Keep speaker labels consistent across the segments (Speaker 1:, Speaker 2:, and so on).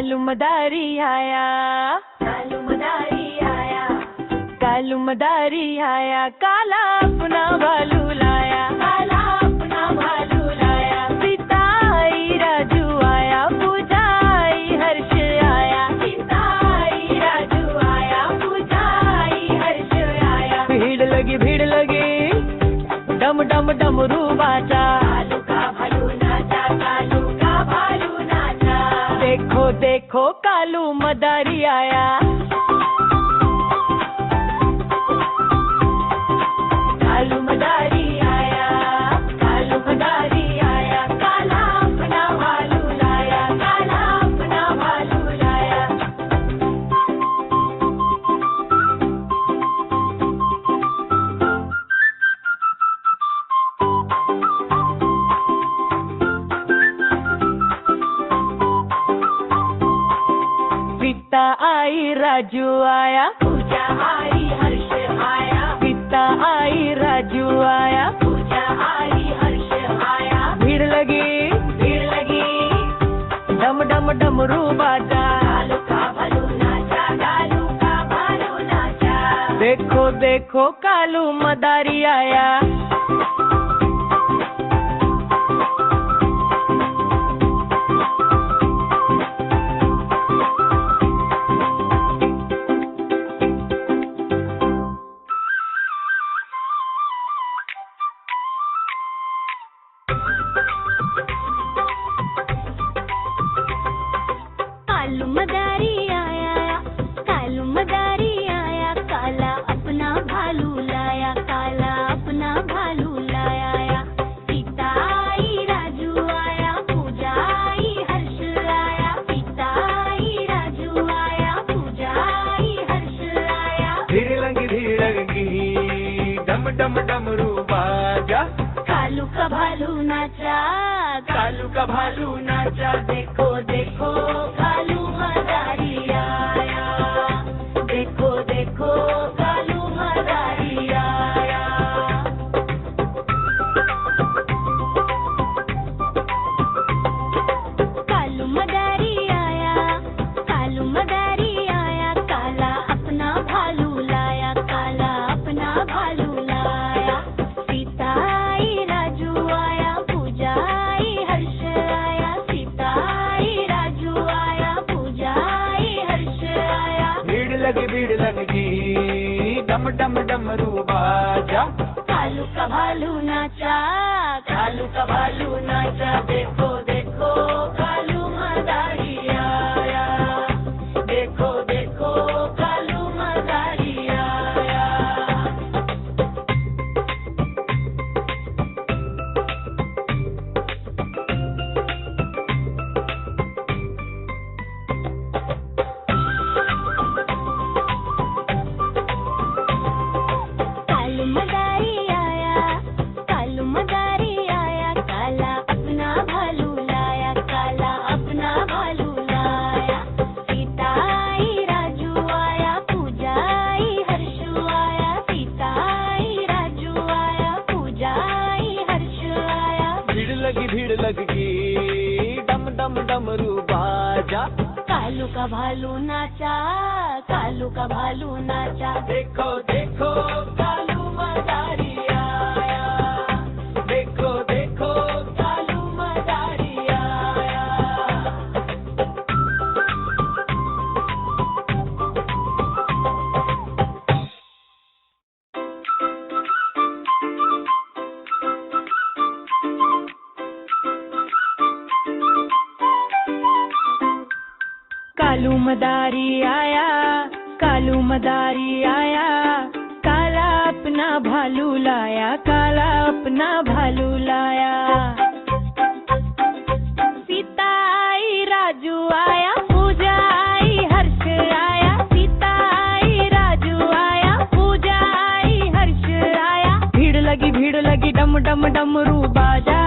Speaker 1: कालू मदारी आया,
Speaker 2: कालू मदारी आया,
Speaker 1: कालू मदारी आया, काला अपना भालू लाया,
Speaker 2: काला अपना भालू लाया,
Speaker 1: सीता आई राजू आया, पूजा आई हर्ष आया,
Speaker 2: सीता आई राजू आया, पूजा आई हर्ष आया।
Speaker 1: भीड़ लगी डम डम डमरू बाजा,
Speaker 2: कालू का भालू नाचा, कालू का भालू नाचा,
Speaker 1: देखो देखो कालू मदारी आया।
Speaker 2: कालू मदारी आया, कालू मदारी आया, काला अपना भालू लाया, काला अपना भालू लाया।
Speaker 1: सीता आई राजू आया,
Speaker 2: पूजा आई हर्ष आया,
Speaker 1: सीता आई राजू आया,
Speaker 2: पूजा आई हर्ष आया।
Speaker 1: भीड़ लगी डम डम डमरू बाजा,
Speaker 2: कालू का भालू नाचा, कालू का भालू नाचा,
Speaker 1: देखो देखो कालू मदारी आया।
Speaker 2: कालू मदारी आया, कालू मदारी आया, काला अपना भालू लाया, काला अपना भालू लाया। सीता आई राजू आया, पूजा आई हर्ष आया, सीता आई राजू आया, पूजा आई हर्ष आया।
Speaker 1: भीड़ लगी डम डम डमरू बाजा,
Speaker 2: कालू का भालू नाचा,
Speaker 1: कालू का भालू नाचा,
Speaker 2: देखो देखो कालू मदारी आया, देखो देखो कालू मदारी आया। कालू मदारी आया, कालू मदारी आया, काला अपना भालू लाया, काला अपना भालू लाया। सीता आई राजू आया, पूजा आई हर्ष आया, सीता आई राजू आया, पूजा आई हर्ष आया।
Speaker 1: भीड़ लगी डम डम डमरू बाजा,
Speaker 2: कालू का भालू नाचा, कालू का भालू नाचा, देखो देखो कालू मदारी आया, देखो देखो कालू मदारी आया। कालू मदारी आया, कालू मदारी आया, काला अपना भालू लाया, काला अपना भालू लाया। सीता आई राजू आया, पूजा आई हर्ष आया, सीता आई राजू आया, पूजा आई हर्ष आया।
Speaker 1: भीड़ लगी डम डम डमरू बाजा,
Speaker 2: कालू का भालू नाचा, कालू का भालू नाचा,
Speaker 1: देखो देखो कालू मदारी आया, देखो देखो कालू मदारी आया। कालू मदारी आया, कालू मदारी आया, काला अपना भालू लाया, काला अपना भालू लाया। सीता आई राजू आया, पूजा आई हर्ष आया, सीता आई राजू आया, पूजा आई हर्ष आया। भीड़ लगी डम डम डमरू बाजा,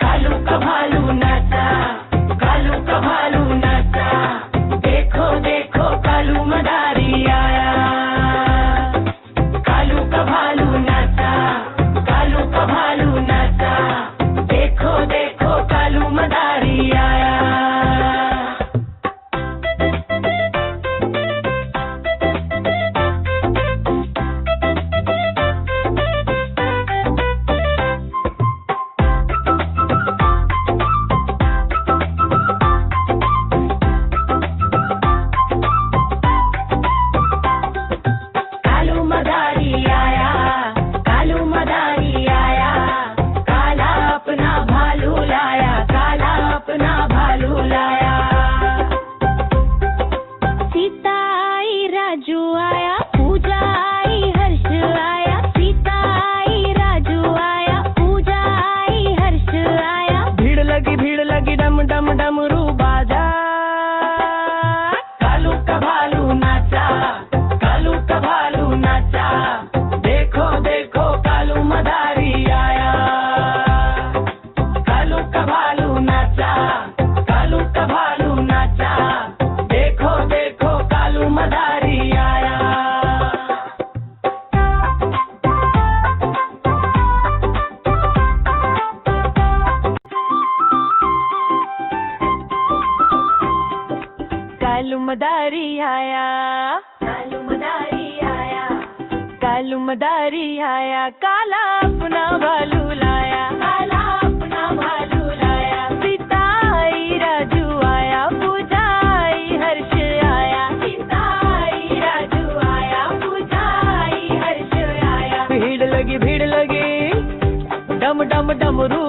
Speaker 2: कालू का भालू नाचा, कालू का भालू नाचा, देखो देखो कालू मदारी आया, कालू का भालू नाचा, कालू का भालू नाचा, देखो देखो कालू मदारी आया।
Speaker 1: कालू मदारी आया, काला अपना भालू लाया, काला अपना भालू लाया। सीता आई, राजू आया, पूजा आई, हर्ष आया। सीता आई, राजू आया, पूजा आई, हर्ष आया। भीड़ लगी, डम डम डमरू